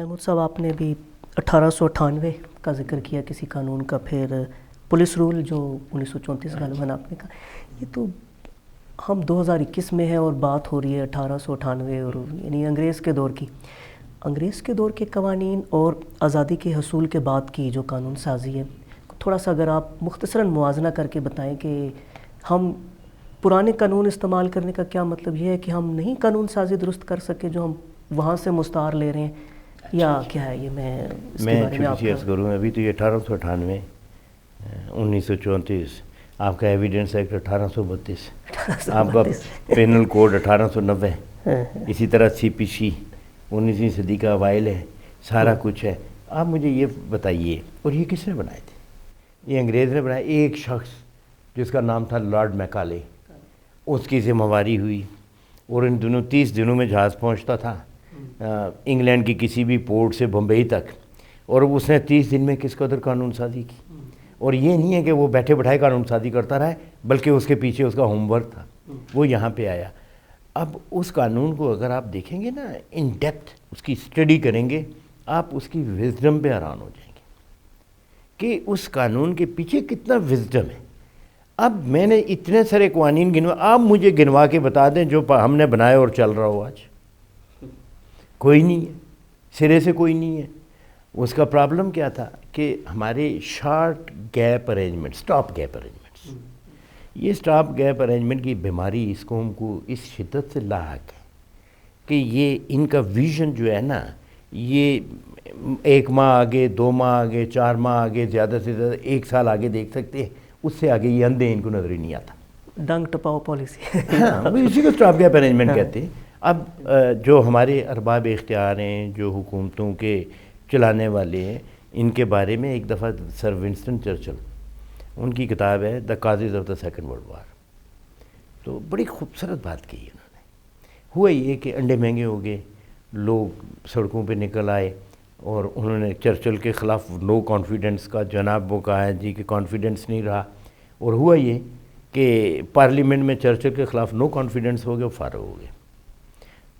محمود صاحب، آپ نے ابھی 1898 کا ذکر کیا کسی قانون کا، پھر پولیس رول جو 1934 غالباً آپ نے کہا. یہ تو ہم 2021 میں ہیں اور بات ہو رہی ہے 1898 اور یعنی انگریز کے دور کی. انگریز کے دور کے قوانین اور آزادی کے حصول کے بعد کی جو قانون سازی ہے، تھوڑا سا اگر آپ مختصراً موازنہ کر کے بتائیں کہ ہم پرانے قانون استعمال کرنے کا کیا مطلب یہ ہے کہ ہم نہیں قانون سازی درست کر سکے جو ہم وہاں سے مستعار لے رہے ہیں، یا کیا ہے یہ میں اس کے بارے میں آپ چھوٹی سی عرض کروں. ابھی تو یہ 1898 1934 آپ کا ایویڈنس ایکٹ 1832 آپ کا پینل کوڈ 1890 اسی طرح سی پی سی 19ویں صدی کا اوائل ہے، سارا کچھ ہے. آپ مجھے یہ بتائیے، اور یہ کس نے بنائے تھے؟ یہ انگریز نے بنائے. ایک شخص جس کا نام تھا لارڈ میکالے، اس کی ذمہ واری ہوئی، اور ان دنوں 30 دنوں میں جہاز پہنچتا تھا انگلینڈ کی کسی بھی پورٹ سے بمبئی تک، اور اس نے 30 دن میں کس قدر قانون سازی کی. اور یہ نہیں ہے کہ وہ بیٹھے بٹھائے قانون سازی کرتا رہا، بلکہ اس کے پیچھے اس کا ہوم ورک تھا. وہ یہاں پہ آیا. اب اس قانون کو اگر آپ دیکھیں گے نا ان ڈیپتھ، اس کی اسٹڈی کریں گے، آپ اس کی وزڈم پہ حیران ہو جائیں گے کہ اس قانون کے پیچھے کتنا وزڈم ہے. اب میں نے اتنے سارے قوانین گنوا، آپ مجھے گنوا کے بتا دیں جو ہم نے بنائے اور چل رہا ہو آج. کوئی نہیں ہے، سرے سے کوئی نہیں ہے. اس کا پرابلم کیا تھا کہ ہمارے short gap arrangement, stop gap arrangements, یہ سٹاپ گیپ ارینجمنٹ کی بیماری اس قوم کو اس شدت سے لاحق ہے کہ یہ ان کا ویژن جو ہے نا، یہ 1 ماہ آگے، 2 ماہ آگے، 4 ماہ آگے، زیادہ سے زیادہ 1 سال آگے دیکھ سکتے ہیں. اس سے آگے یہ اندھے، ان کو نظر ہی نہیں آتا. ڈنگ ٹپاؤ پالیسی. ہاں، اسی کو سٹاپ گیپ ارینجمنٹ کہتے ہیں. اب جو ہمارے ارباب اختیار ہیں، جو حکومتوں کے چلانے والے ہیں، ان کے بارے میں ایک دفعہ سر ونسٹن چرچل، ان کی کتاب ہے the causes of the second world war, تو بڑی خوبصورت بات کی انہوں نے. ہوا یہ کہ انڈے مہنگے ہو گئے، لوگ سڑکوں پہ نکل آئے، اور انہوں نے چرچل کے خلاف نو کانفیڈنس کا جناب وہ کہا ہے جی کہ کانفیڈنس نہیں رہا. اور ہوا یہ کہ پارلیمنٹ میں چرچل کے خلاف نو کانفیڈنس ہو گیا، فارغ ہو گئے.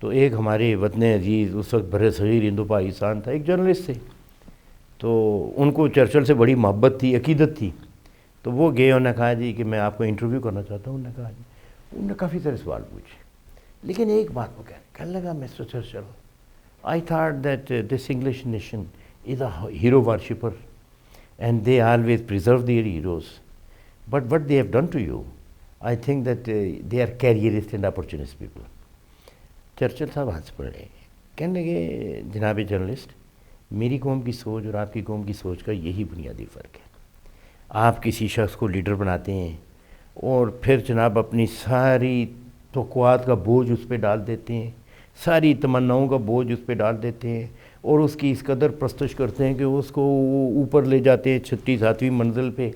تو ایک ہمارے وطن عزیز اس وقت بر صغیر ہندو پاکستان تھا، ایک جرنلسٹ تھے، تو ان کو چرچل سے بڑی محبت تھی، عقیدت تھی. تو وہ گئے، انہوں نے کہا جی کہ میں آپ کو انٹرویو کرنا چاہتا ہوں. انہوں نے کہا جی. انہوں نے کافی سارے سوال پوچھے، لیکن ایک بات وہ کہنے لگا، mister Churchill, I thought that this English nation is a hero worshipper and they always preserve their heroes. But what they have done to you, I think that they are careerist and opportunist people. Churchill صاحب ہنس پڑے، کہنے لگے جناب journalist, میری قوم کی سوچ اور آپ کی قوم کی سوچ کا یہی بنیادی فرق ہے. آپ کسی شخص کو لیڈر بناتے ہیں اور پھر جناب اپنی ساری توقعات کا بوجھ اس پہ ڈال دیتے ہیں، ساری تمناؤں کا بوجھ اس پہ ڈال دیتے ہیں، اور اس کی اس قدر پرستش کرتے ہیں کہ اس کو اوپر لے جاتے ہیں 6 7ویں منزل پہ.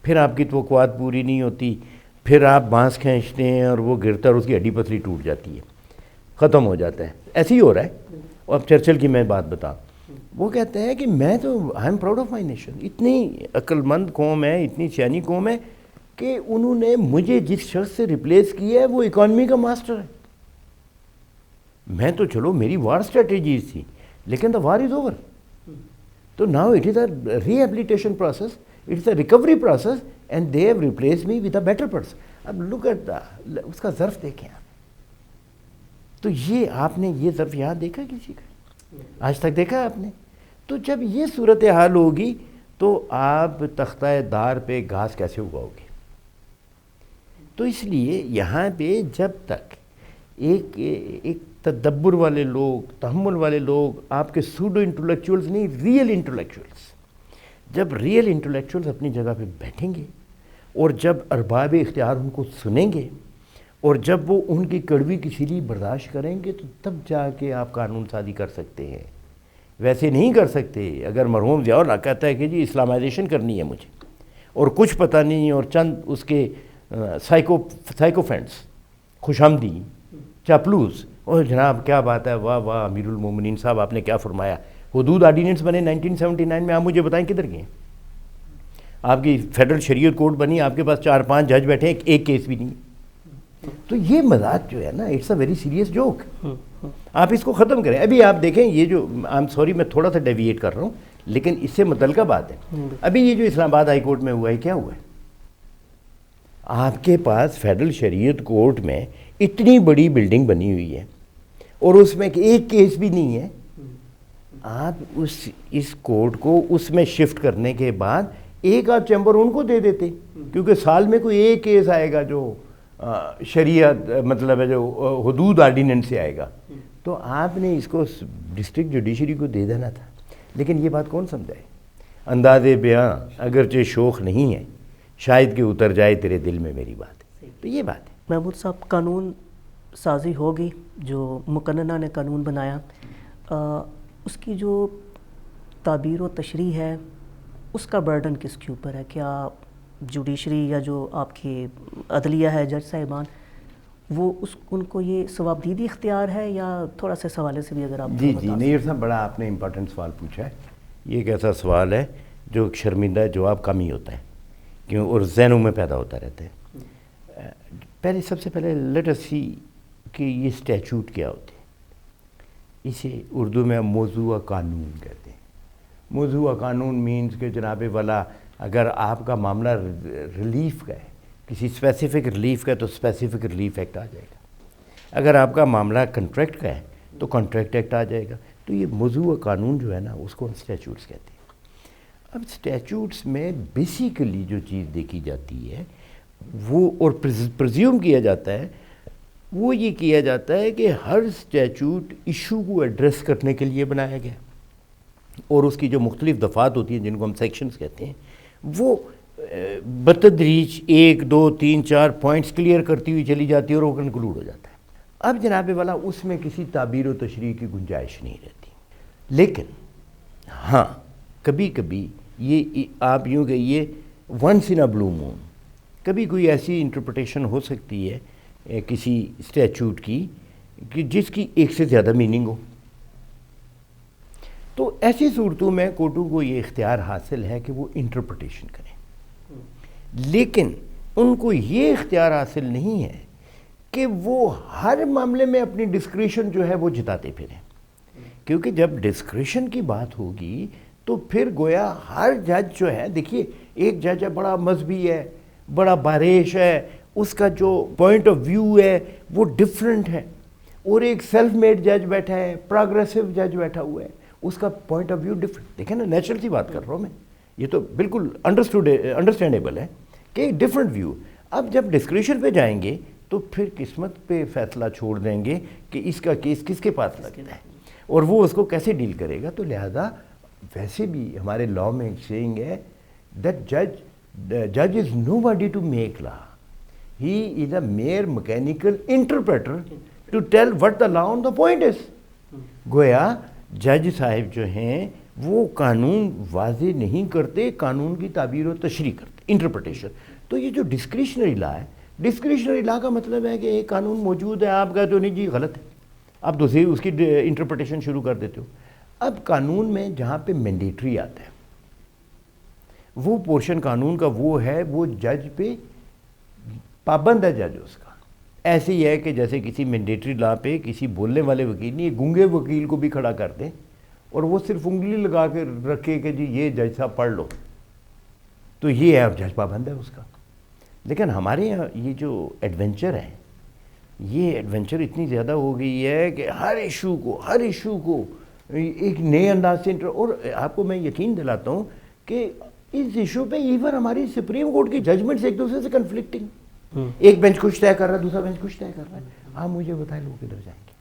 پھر آپ کی توقعات پوری نہیں ہوتی، پھر آپ بانس کھینچتے ہیں اور وہ گرتا اور اس کی ہڈی پسلی ٹوٹ جاتی ہے، ختم ہو جاتا ہے. ایسے ہی ہو رہا ہے. اور اب چرچل کی میں بات بتا، وہ کہتے ہیں کہ میں تو I am proud of my nation. اتنی عقل مند قوم ہے، اتنی سیانی قوم ہے کہ انہوں نے مجھے جس شخص سے ریپلیس کیا ہے وہ اکانومی کا ماسٹر ہے. میں تو چلو میری وار اسٹریٹجیز تھی، لیکن دا وار از اوور. تو now it is a rehabilitation process, it is a recovery process, and they have replace me with a better person. اب لک ایٹ اس کا ظرف دیکھیں آپ. تو یہ آپ نے یہ ظرف یہاں دیکھا کسی کا؟ آج تک دیکھا آپ نے؟ تو جب یہ صورتحال ہوگی تو آپ تختہ دار پہ گھاس کیسے اگاؤ گے؟ تو اس لیے یہاں پہ جب تک ایک تدبر والے لوگ، تحمل والے لوگ، آپ کے سوڈو انٹلیکچوئلز نہیں، ریئل انٹلیکچوئلز، جب ریئل انٹلیکچوئلز اپنی جگہ پہ بیٹھیں گے اور جب ارباب اختیار ان کو سنیں گے اور جب وہ ان کی کڑوی کسیلی برداشت کریں گے، تو تب جا کے آپ قانون سازی کر سکتے ہیں. ویسے نہیں کر سکتے. اگر مرحوم ضیاء الحق کہتا ہے کہ جی اسلامائزیشن کرنی ہے مجھے، اور کچھ پتہ نہیں، اور چند اس کے سائیکو فرینڈس، خوش آمدی، چاپلوس، اور جناب کیا بات ہے، واہ واہ امیر المومنین صاحب آپ نے کیا فرمایا. حدود آرڈیننس بنے 1979 میں، آپ مجھے بتائیں کدھر گئے؟ آپ کی فیڈرل شریعت کورٹ بنی، آپ کے پاس 4 5 جج بیٹھے ہیں، ایک کیس بھی نہیں. تو یہ مذاق جو ہے نا it's a very serious joke. آپ اس کو ختم کریں. ابھی آپ دیکھیں یہ جو آئی ایم سوری میں تھوڑا سا ڈیویٹ کر رہا ہوں لیکن اس سے متعلقہ بات ہے. ابھی یہ جو اسلام آباد ہائی کورٹ میں ہوا ہے کیا ہوا ہے؟ آپ کے پاس فیڈرل شریعت کورٹ میں اتنی بڑی بلڈنگ بنی ہوئی ہے اور اس میں ایک کیس بھی نہیں ہے. آپ اس کورٹ کو اس میں شفٹ کرنے کے بعد ایک آدھ چیمبر ان کو دے دیتے کیونکہ سال میں کوئی ایک کیس آئے گا جو شریعت مطلب ہے جو حدود آرڈیننس سے آئے گا. تو آپ نے اس کو ڈسٹرکٹ جوڈیشری کو دے دینا تھا. لیکن یہ بات کون سمجھائے؟ انداز بیاں اگرچہ شوخ نہیں ہے شاید کہ اتر جائے تیرے دل میں میری بات. تو یہ بات ہے. محمود صاحب قانون سازی ہوگی جو مقننہ نے قانون بنایا اس کی جو تعبیر و تشریح ہے اس کا برڈن کس کے اوپر ہے؟ کیا جوڈیشری یا جو آپ کی عدلیہ ہے جج صاحبان وہ ان کو یہ ثوابدیدی اختیار ہے یا تھوڑا سا حوالے سے بھی اگر آپ جی نہیں صاحب بڑا آپ نے امپورٹنٹ سوال پوچھا ہے. یہ ایک ایسا سوال ہے جو شرمندہ جواب کم ہی ہوتا ہے کیوں اور ذہنوں میں پیدا ہوتا رہتا ہے. سب سے پہلے لیٹ اس سی کہ یہ اسٹیچوٹ کیا ہوتے ہیں. اسے اردو میں موضوع قانون کہتے ہیں. موضوع قانون مینز کہ جناب والا اگر آپ کا معاملہ ریلیف کا ہے کسی اسپیسیفک ریلیف کا ہے تو اسپیسیفک ریلیف ایکٹ آ جائے گا. اگر آپ کا معاملہ کنٹریکٹ کا ہے تو کنٹریکٹ ایکٹ آ جائے گا. تو یہ موضوع قانون جو ہے نا اس کو ہم اسٹیچوٹس کہتے ہیں. اب اسٹیچوٹس میں بیسیکلی جو چیز دیکھی جاتی ہے وہ اور پرزیوم کیا جاتا ہے وہ یہ کیا جاتا ہے کہ ہر اسٹیچوٹ ایشو کو ایڈریس کرنے کے لیے بنایا گیا اور اس کی جو مختلف دفعات ہوتی ہیں جن کو ہم سیکشنز کہتے ہیں وہ بتدریج 1 2 3 4 پوائنٹس کلیئر کرتی ہوئی چلی جاتی ہے اور وہ کنکلوڈ ہو جاتا ہے. اب جناب والا اس میں کسی تعبیر و تشریح کی گنجائش نہیں رہتی. لیکن ہاں کبھی کبھی یہ آپ یوں کہ یہ ونس ان اے بلو مون کبھی کوئی ایسی انٹرپریٹیشن ہو سکتی ہے کسی اسٹیچوٹ کی کہ جس کی ایک سے زیادہ میننگ ہو. تو ایسی صورتوں میں کورٹوں کو یہ اختیار حاصل ہے کہ وہ انٹرپریٹیشن کریں. لیکن ان کو یہ اختیار حاصل نہیں ہے کہ وہ ہر معاملے میں اپنی ڈسکریشن جو ہے وہ جتاتے پھریں. کیونکہ جب ڈسکریشن کی بات ہوگی تو پھر گویا ہر جج جو ہے دیکھیے ایک جج ہے بڑا مذہبی ہے بڑا باریش ہے اس کا جو پوائنٹ آف ویو ہے وہ ڈفرینٹ ہے اور ایک سیلف میڈ جج بیٹھا ہے پروگریسو جج بیٹھا ہوا ہے اس کا پوائنٹ آف ویو ڈفرینٹ. دیکھیں نا نیچرل سی بات کر رہا ہوں میں یہ تو بالکل انڈرسٹینڈیبل ہے کہ ایک ڈفرینٹ ویو. اب جب ڈسکریشن پہ جائیں گے تو پھر قسمت پہ فیصلہ چھوڑ دیں گے کہ اس کا کیس کس کے پاس لگتا ہے اور وہ اس کو کیسے ڈیل کرے گا. تو لہذا ویسے بھی ہمارے لاء میں ایک سیئنگ ہے دیٹ جج is nobody to make law he is a mere mechanical interpreter to tell what the law on the point is. گویا جج صاحب جو ہیں وہ قانون واضح نہیں کرتے قانون کی تعبیر و تشریح کرتے انٹرپریٹیشن. تو یہ جو ڈسکریشنری لا ہے ڈسکریشنری لا کا مطلب ہے کہ ایک قانون موجود ہے آپ کا تو نہیں جی غلط ہے آپ دوسری اس کی انٹرپریٹیشن شروع کر دیتے ہو. اب قانون میں جہاں پہ مینڈیٹری آتا ہے وہ پورشن قانون کا وہ ہے وہ جج پہ پابند ہے جج اس کا. ایسے ہی ہے کہ جیسے کسی مینڈیٹری لا پہ کسی بولنے والے وکیل نہیں گونگے وکیل کو بھی کھڑا کر دیں اور وہ صرف انگلی لگا کے رکھے کہ جی یہ جج صاحب پڑھ لو تو یہ ہے اب جج پابند ہے اس کا. لیکن ہمارے یہاں یہ جو ایڈونچر ہے یہ ایڈونچر اتنی زیادہ ہو گئی ہے کہ ہر ایشو کو ایک نئے انداز سے اور آپ کو میں یقین دلاتا ہوں کہ اس ایشو پہ ایون ہماری سپریم کورٹ کی ججمنٹس ایک دوسرے سے کنفلکٹنگ ایک بینچ کچھ طے کر رہا ہے دوسرا بینچ کچھ طے کر رہا ہے. آپ مجھے بتائیں لوگ کدھر جائیں گے.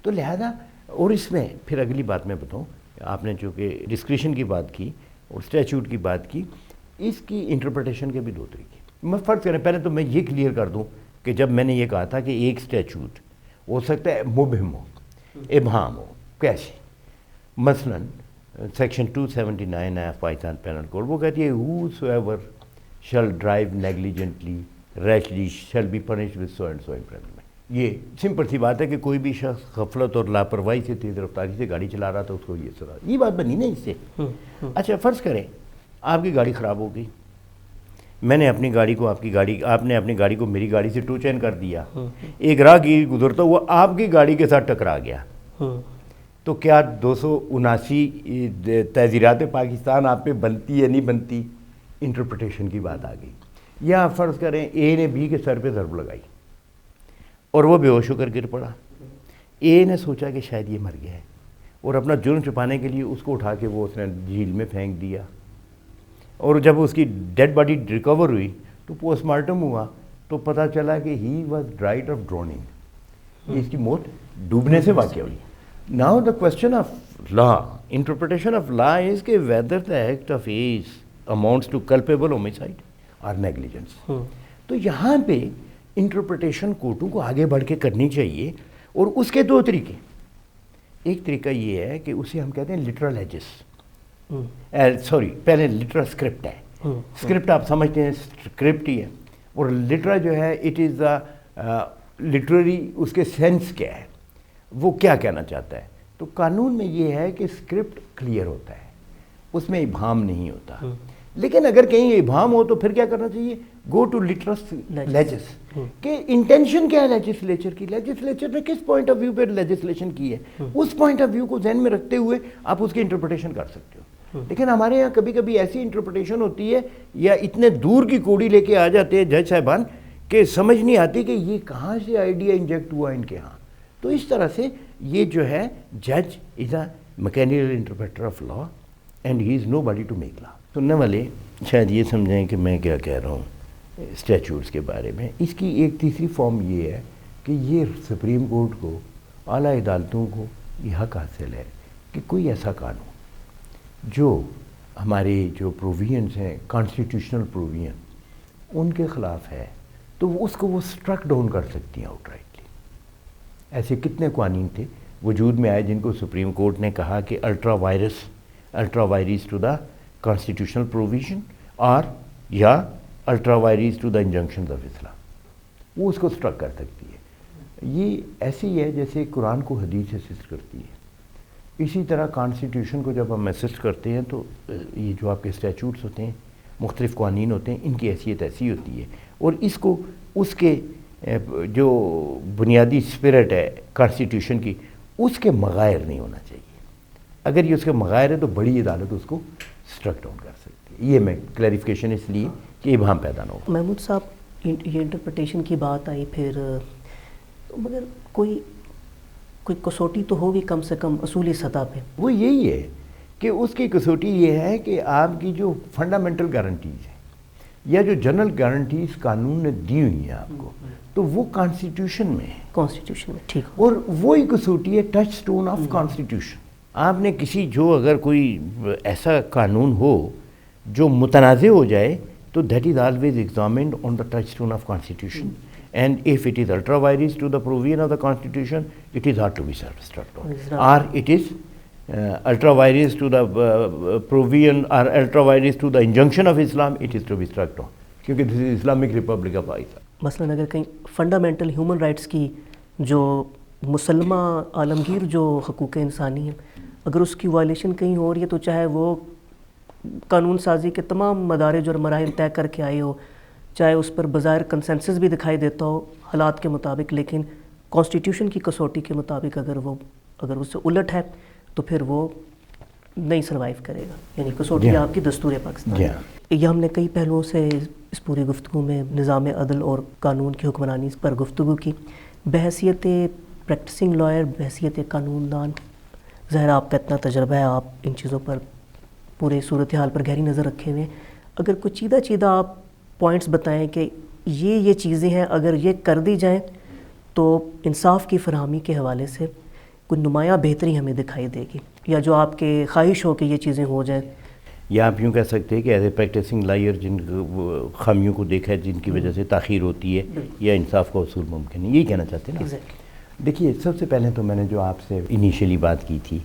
تو لہذا اور اس میں پھر اگلی بات میں بتاؤں آپ نے چونکہ ڈسکریشن کی بات کی اور اسٹیچوٹ کی بات کی اس کی انٹرپریٹیشن کے بھی دو طریقے. میں فرض کریں پہلے تو میں یہ کلیئر کر دوں کہ جب میں نے یہ کہا تھا کہ ایک اسٹیچوٹ ہو سکتا ہے مبہم ہو ابہام ہو کیسے مثلاً section 279 of Pakistan penal code وہ کہتی ہے whosoever shall drive negligently rashly shall be punished with so and so imprisonment. یہ سمپل سی بات ہے کہ کوئی بھی شخص غفلت اور لاپرواہی سے تیز رفتاری سے گاڑی چلا رہا تھا اس کو یہ سزا. یہ بات بنی نا اس سے. اچھا فرض کریں آپ کی گاڑی خراب ہو گئی میں نے اپنی گاڑی کو آپ نے اپنی گاڑی کو میری گاڑی سے ٹو چین کر دیا, ایک راہگیر گزرتا ہوا آپ کی گاڑی کے ساتھ ٹکرا گیا, تو کیا 279 تعزیرات پاکستان آپ پہ بنتی یا نہیں بنتی؟ انٹرپریٹیشن کی بات آ گئی. یا آپ فرض کریں اے نے بی کے سر پہ ضرب لگائی اور وہ بے ہوش ہو کر گر پڑا. اے نے سوچا کہ شاید یہ مر گیا ہے, اور اپنا جرم چھپانے کے لیے اس کو اٹھا کے وہ اس نے جھیل میں پھینک دیا, اور جب اس کی ڈیڈ باڈی ریکور ہوئی تو پوسٹ مارٹم ہوا تو پتہ چلا کہ ہی واز ڈرائڈ آف ڈروننگ, اس کی موت ڈوبنے سے واقع ہوئی. Now the question of law, interpretation of law is کہ whether the act of his amounts to culpable homicide اور نیگلیجنس. تو یہاں پہ انٹرپریٹیشن کورٹوں کو آگے بڑھ کے کرنی چاہیے, اور اس کے دو طریقے. ایک طریقہ یہ ہے کہ اسے ہم کہتے ہیں لٹرل ایجز, سوری پہلے لٹرل اسکرپٹ ہے. اسکرپٹ آپ سمجھتے ہیں اسکرپٹ ہی ہے, اور لٹرا جو ہے اٹ از لٹرری, اس کے سینس کیا ہے, وہ کیا کہنا چاہتا ہے. تو قانون میں یہ ہے کہ اسکرپٹ کلیئر ہوتا ہے, اس میں ابہام نہیں ہوتا. لیکن اگر کہیں ابہام ہو تو پھر کیا کرنا چاہیے؟ گو ٹو لٹرس لیجس, کہ انٹینشن کیا ہے لیجسلیچر کی, لیجسلیچر نے کس پوائنٹ آف ویو پہ لیجسلیشن کی ہے, اس پوائنٹ آف ویو کو ذہن میں رکھتے ہوئے آپ اس کی انٹرپریٹیشن کر سکتے ہو. لیکن ہمارے یہاں کبھی کبھی ایسی انٹرپریٹیشن ہوتی ہے, یا اتنے دور کی کوڑی لے کے آ جاتے ہیں جج صاحبان کہ سمجھ نہیں آتی کہ یہ کہاں سے آئیڈیا انجیکٹ ہوا ان کے ہاں. تو اس طرح سے یہ جو ہے جج is a mechanical interpreter of law and he is nobody to make law. سننے والے شاید یہ سمجھیں کہ میں کیا کہہ رہا ہوں اسٹیچوٹس کے بارے میں. اس کی ایک تیسری فارم یہ ہے کہ یہ سپریم کورٹ کو, اعلیٰ عدالتوں کو یہ حق حاصل ہے کہ کوئی ایسا قانون جو ہمارے جو پروویژنس ہیں, کانسٹیٹیوشنل پروویژن, ان کے خلاف ہے تو اس کو وہ اسٹرک ڈاؤن کر سکتی ہیں آؤٹ رائٹلی. ایسے کتنے قوانین تھے وجود میں آئے جن کو سپریم کورٹ نے کہا کہ ultra vires to the constitutional provision, اور یا ultra vires to the injunctions of Islam, وہ اس کو اسٹرک کر سکتی ہے. یہ ایسے ہی ہے جیسے قرآن کو حدیث اسسٹ کرتی ہے. اسی طرح کانسٹیٹیوشن کو جب ہم اسسٹ کرتے ہیں تو یہ جو آپ کے اسٹیچوٹس ہوتے ہیں, مختلف قوانین ہوتے ہیں, ان کی حیثیت ایسی ہوتی ہے, اور اس کو اس کے جو بنیادی اسپرٹ ہے کانسٹیٹیوشن کی, اس کے مغائر نہیں ہونا چاہیے. اگر یہ اس کے مغائر ہے تو بڑی عدالت اس کو اسٹرک ڈاؤن کر سکتی ہے. یہ میں کلیریفیکیشن اس لیے کہ ابہام پیدا نہ ہو. محمود صاحب, یہ انٹرپریٹیشن کی بات آئی, پھر مگر کوئی کسوٹی تو ہوگی کم سے کم اصولی سطح پہ. وہ یہی ہے کہ اس کی کسوٹی یہ ہے کہ آپ کی جو فنڈامنٹل گارنٹیز ہیں یا جو جنرل گارنٹیز قانون نے دی ہوئی ہیں آپ کو, تو وہ کانسٹیٹیوشن میں ہے. کانسٹیٹیوشن میں, ٹھیک. اور وہی کسوٹی ہے ٹچ سٹون آف کانسٹیٹیوشن. آپ نے کسی جو اگر کوئی ایسا قانون ہو جو متنازع ہو جائے تو that is always examined on the touch stone of constitution, and if it is ultra vires to the provision of the constitution, it is hard to be struck down. Or it is ultra vires to the provision or ultra vires to the injunction of Islam, it is to be struck down. کیونکہ this is Islamic Republic of Pakistan. مثلاً اگر کہیں fundamental human rights کی جو مسلمہ عالمگیر جو حقوق انسانی ہیں, اگر اس کی وائلیشن کہیں ہو رہی ہے تو چاہے وہ قانون سازی کے تمام مدارج اور مراحل طے کر کے آئے ہو, چاہے اس پر بظاہر کنسنسس بھی دکھائی دیتا ہو حالات کے مطابق, لیکن کانسٹیٹیوشن کی کسوٹی کے مطابق اگر اس سے الٹ ہے تو پھر وہ نہیں سروائیو کرے گا. یعنی کسوٹی آپ کی دستور پاکستان. یہ ہم نے کئی پہلوؤں سے اس پوری گفتگو میں نظام عدل اور قانون کی حکمرانی پر گفتگو کی. بحیثیت پریکٹسنگ لائر, بحیثیت قانون دان, ظاہر آپ کا اتنا تجربہ ہے, آپ ان چیزوں پر پورے صورتحال پر گہری نظر رکھے ہوئے ہیں. اگر کچھ چیدہ آپ پوائنٹس بتائیں کہ یہ چیزیں ہیں, اگر یہ کر دی جائیں تو انصاف کی فراہمی کے حوالے سے کوئی نمایاں بہتری ہمیں دکھائی دے گی, یا جو آپ کے خواہش ہو کہ یہ چیزیں ہو جائیں. یا آپ یوں کہہ سکتے ہیں کہ ایز اے پریکٹسنگ لائر جن خامیوں کو دیکھا ہے جن کی وجہ سے تاخیر ہوتی ہے یا انصاف کا حصول ممکن ہے, یہی کہنا چاہتے ہیں نا. دیکھیے, سب سے پہلے تو میں نے جو آپ سے انیشیلی بات کی تھی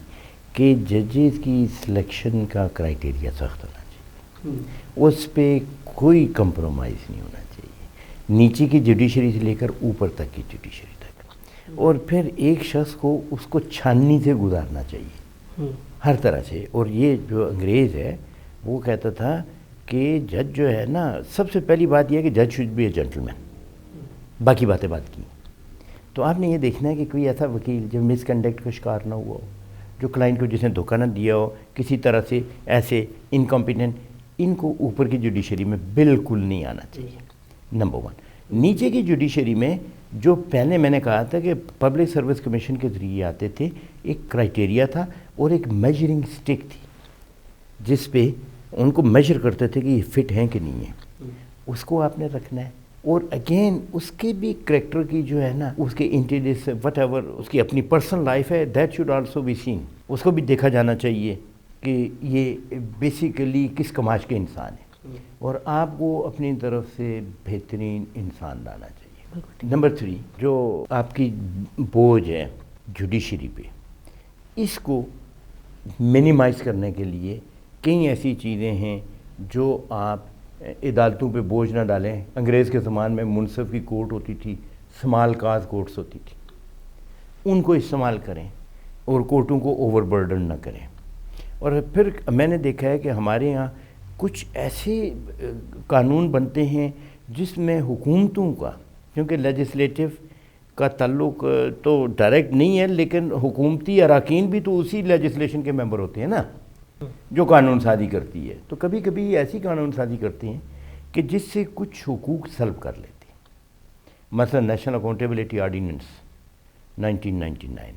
کہ ججز کی سلیکشن کا کرائٹیریا سخت ہونا چاہیے, اس پہ کوئی کمپرومائز نہیں ہونا چاہیے, نیچے کی جوڈیشری سے لے کر اوپر تک کی جوڈیشری تک. اور پھر ایک شخص کو اس کو چھاننی سے گزارنا چاہیے ہر طرح سے. اور یہ جو انگریز ہے وہ کہتا تھا کہ جج جو ہے نا، سب سے پہلی بات یہ ہے کہ جج شوڈ بی اے جینٹل مین، باقی باتیں بات کی. تو آپ نے یہ دیکھنا ہے کہ کوئی ایسا وکیل جو مس کنڈکٹ کا شکار نہ ہوا ہو، جو کلائنٹ کو جس نے دھوکہ نہ دیا ہو کسی طرح سے، ایسے انکمپیٹنٹ، ان کو اوپر کی جوڈیشری میں بالکل نہیں آنا چاہیے. نمبر 1. نیچے کی جوڈیشری میں جو پہلے میں نے کہا تھا کہ پبلک سروس کمیشن کے ذریعے آتے تھے، ایک کرائٹیریا تھا اور ایک میجرنگ سٹک تھی جس پہ ان کو میجر کرتے تھے کہ یہ فٹ ہیں کہ نہیں ہیں. اس کو آپ نے رکھنا ہے. اور اگین اس کے بھی کریکٹر کی جو ہے نا، اس کے انٹیلیجنس وٹ ایور اس کی اپنی پرسنل لائف ہے، that should also be seen. اس کو بھی دیکھا جانا چاہیے کہ یہ بیسیکلی کس کماش کے انسان ہے، اور آپ کو اپنی طرف سے بہترین انسان لانا چاہیے. نمبر 3، جو آپ کی بوجھ ہے جوڈیشری پہ، اس کو منیمائز کرنے کے لیے کئی ایسی چیزیں ہیں جو آپ عدالتوں پہ بوجھ نہ ڈالیں. انگریز کے زمان میں منصف کی کورٹ ہوتی تھی، سمال کاز کورٹس ہوتی تھی، ان کو استعمال کریں اور کورٹوں کو اوور برڈن نہ کریں. اور پھر میں نے دیکھا ہے کہ ہمارے یہاں کچھ ایسے قانون بنتے ہیں جس میں حکومتوں کا، کیونکہ لیجسلیٹو کا تعلق تو ڈائریکٹ نہیں ہے، لیکن حکومتی اراکین بھی تو اسی لیجسلیشن کے ممبر ہوتے ہیں نا جو قانون سازی کرتی ہے. تو کبھی کبھی ایسی قانون سازی کرتے ہیں کہ جس سے کچھ حقوق سلب کر لیتے ہیں. مثلا نیشنل اکاؤنٹیبلٹی آرڈیننس 1999،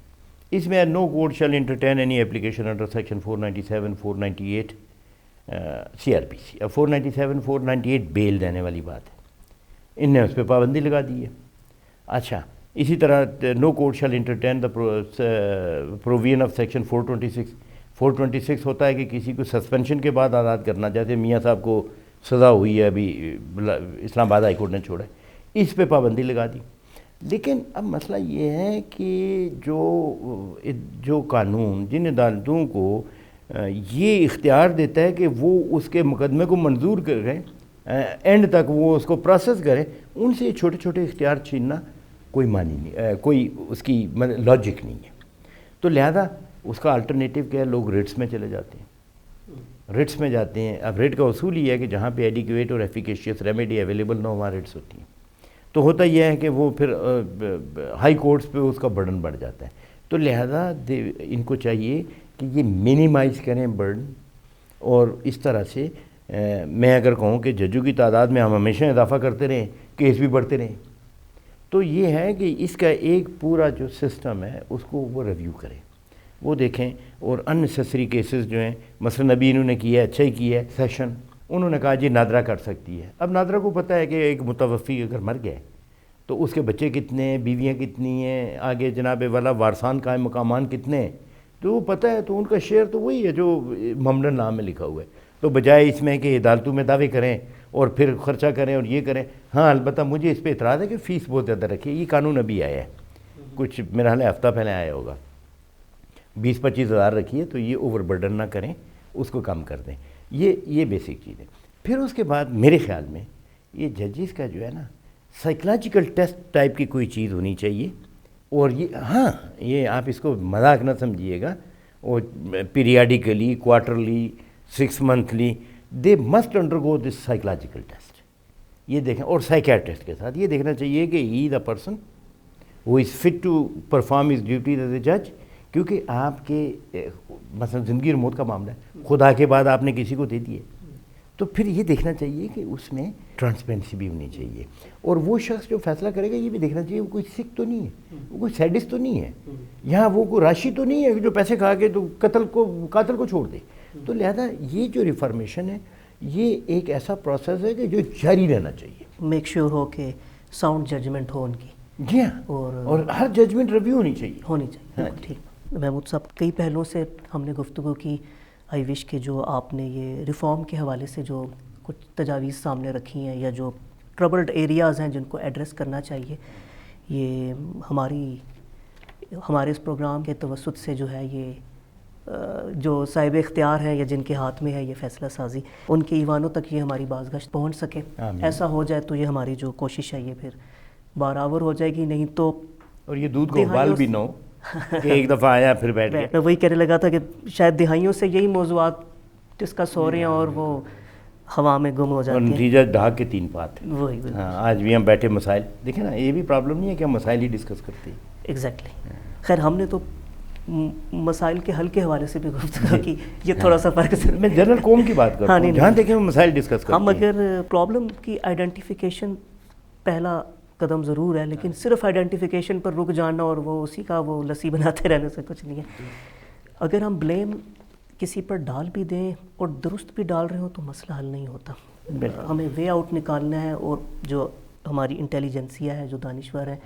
اس میں no court shall entertain any application under section 497 498 CRPC. اب 497 498 بیل دینے والی بات ہے، ان نے اس پہ پابندی لگا دی ہے. اچھا، اسی طرح no court shall entertain the provision of section 426 ہوتا ہے کہ کسی کو سسپینشن کے بعد آزاد کرنا. جیسے میاں صاحب کو سزا ہوئی ہے، ابھی اسلام آباد ہائی کورٹ نے چھوڑا ہے، اس پہ پابندی لگا دی. لیکن اب مسئلہ یہ ہے کہ جو قانون جن عدالتوں کو یہ اختیار دیتا ہے کہ وہ اس کے مقدمے کو منظور کریں، اینڈ تک وہ اس کو پروسیس کریں، ان سے چھوٹے چھوٹے اختیار چھیننا کوئی معنی نہیں، کوئی اس کی لاجک نہیں ہے. تو لہذا اس کا الٹرنیٹیو کیا ہے، لوگ ریٹس میں چلے جاتے ہیں، ریٹس میں جاتے ہیں. اب ریٹ کا اصول یہ ہے کہ جہاں پہ ایڈیکویٹ اور ایفیکیشیس ریمیڈی اویلیبل نہ ہو وہاں ریٹس ہوتی ہیں. تو ہوتا یہ ہے کہ وہ پھر ہائی کورٹس پہ اس کا برڈن بڑھ جاتا ہے. تو لہذا ان کو چاہیے کہ یہ منیمائز کریں برڈن، اور اس طرح سے میں اگر کہوں کہ ججوں کی تعداد میں ہم ہمیشہ اضافہ کرتے رہیں، کیس بھی بڑھتے رہیں، تو یہ ہے کہ اس کا ایک پورا جو سسٹم ہے اس کو وہ ریویو کریں، وہ دیکھیں. اور ان نیسیسری کیسز جو ہیں، مثلا ابھی انہوں نے کیا ہے، اچھا ہی کیا ہے سیشن، انہوں نے کہا جی نادرہ کر سکتی ہے. اب نادرہ کو پتہ ہے کہ ایک متوفی اگر مر گئے تو اس کے بچے کتنے ہیں، بیویاں کتنی ہیں، آگے جناب والا وارثان قائم مقامان کتنے ہیں، تو وہ پتہ ہے. تو ان کا شیئر تو وہی ہے جو ممنن نام میں لکھا ہوا ہے. تو بجائے اس میں کہ عدالتوں میں دعوے کریں اور پھر خرچہ کریں اور یہ کریں. ہاں البتہ مجھے اس پہ اعتراض ہے کہ فیس بہت زیادہ رکھی ہے. یہ قانون ابھی آیا ہے، کچھ میرا حال ہے ہفتہ پہلے آیا ہوگا. 20-25 ہزار رکھی ہے، تو یہ اوور برڈن نہ کریں، اس کو کم کر دیں. یہ بیسک چیز ہے. پھر اس کے بعد میرے خیال میں یہ ججز کا جو ہے نا سائیکلوجیکل ٹیسٹ ٹائپ کی کوئی چیز ہونی چاہیے. اور یہ ہاں، یہ آپ اس کو مذاق نہ سمجھیے گا، اور periodically, quarterly, 6 monthly they must undergo this psychological test. یہ دیکھیں، اور سائیکیٹرسٹ کے ساتھ یہ دیکھنا چاہیے کہ he the person who is fit to perform his duties as a جج. کیونکہ آپ کے مثلا زندگی اور موت کا معاملہ ہے، خدا کے بعد آپ نے کسی کو دے دیے، تو پھر یہ دیکھنا چاہیے کہ اس میں ٹرانسپیرنسی بھی ہونی چاہیے. اور وہ شخص جو فیصلہ کرے گا یہ بھی دیکھنا چاہیے وہ کوئی سکھ تو نہیں ہے، وہ کوئی سیڈسٹ تو نہیں ہے، یہاں وہ کوئی راشی تو نہیں ہے جو پیسے کھا کے تو قاتل کو چھوڑ دے. تو لہذا یہ جو ریفارمیشن ہے یہ ایک ایسا پروسیس ہے کہ جو جاری رہنا چاہیے. میک شیور ہو کہ ساؤنڈ ججمنٹ ہو ان کی. جی ہاں، اور ہر ججمنٹ ریویو ہونی چاہیے. ٹھیک. محمود صاحب، کئی پہلوؤں سے ہم نے گفتگو کی. آئی وش کہ جو آپ نے یہ ریفارم کے حوالے سے جو کچھ تجاویز سامنے رکھی ہیں یا جو ٹربلڈ ایریاز ہیں جن کو ایڈریس کرنا چاہیے، یہ ہمارے اس پروگرام کے توسط سے جو ہے یہ جو صاحب اختیار ہیں یا جن کے ہاتھ میں ہے یہ فیصلہ سازی، ان کے ایوانوں تک یہ ہماری بازگشت پہنچ سکے. ایسا ہو جائے تو یہ ہماری جو کوشش ہے یہ پھر برابر ہو جائے گی. نہیں تو اور یہ دودھ کو ابال بھی نہ ہو کہ ایک دفعہ آیا پھر بیٹھ گیا. میں وہی کہنے لگا تھا کہ شاید دہائیوں سے یہی موضوعات ڈسکس ہو رہے ہیں اور وہ ہوا میں گم ہو اور جاتی ہیں. نتیجہ ڈھاک کے 3 پات ہیں. وہی بالکل ہاں آج بھی ہم بیٹھے مسائل دیکھیں نا, یہ بھی پرابلم نہیں ہے کہ ہم مسائل ہی ڈسکس کرتے ہیں. ایگزیکٹلی. خیر ہم نے تو مسائل کے حل کے حوالے سے بھی گفتگو کی, یہ تھوڑا سا فرق ہے. میں جنرل قوم کی بات کرتا ہوں, جہاں دیکھیں ہم مسائل ڈسکس کرتے ہیں. ہم اگر پرابلم کی آئیڈینٹیفیکیشن پہلا قدم ضرور ہے, لیکن صرف آئیڈینٹیفیکیشن پر رک جانا اور وہ اسی کا وہ لسی بناتے رہنے سے کچھ نہیں ہے. اگر ہم بلیم کسی پر ڈال بھی دیں اور درست بھی ڈال رہے ہوں تو مسئلہ حل نہیں ہوتا. ہمیں وے آؤٹ نکالنا ہے, اور جو ہماری انٹیلیجنسیا ہے, جو دانشور ہے,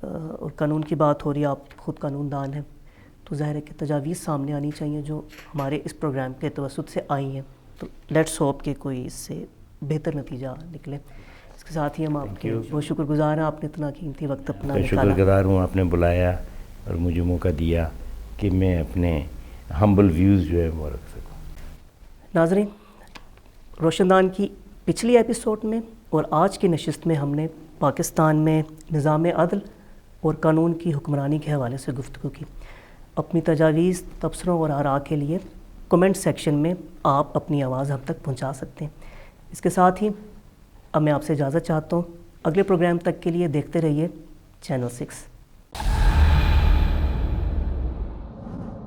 اور قانون کی بات ہو رہی ہے, آپ خود قانون دان ہیں, تو ظاہر ہے کہ تجاویز سامنے آنی چاہیے جو ہمارے اس پروگرام کے توسط سے آئی ہیں. تو لیٹس ہوپ کہ کوئی اس سے بہتر نتیجہ نکلے. اس کے ساتھ ہی ہم آپ کے بہت شکر گزار ہیں, آپ نے اتنا قیمتی وقت اپنا نکالا. شکر گزار ہوں آپ نے بلایا اور مجھے موقع دیا کہ میں اپنے ہمبل ویوز جو ہے وہ رکھ سکوں. ناظرین, روشن دان کی پچھلی ایپیسوڈ میں اور آج کی نشست میں ہم نے پاکستان میں نظام عدل اور قانون کی حکمرانی کے حوالے سے گفتگو کی. اپنی تجاویز, تبصروں اور آراء کے لیے کمنٹ سیکشن میں آپ اپنی آواز ہم تک پہنچا سکتے ہیں. اس کے ساتھ ہی اب میں آپ سے اجازت چاہتا ہوں. اگلے پروگرام تک کے لیے دیکھتے رہیے چینل 6.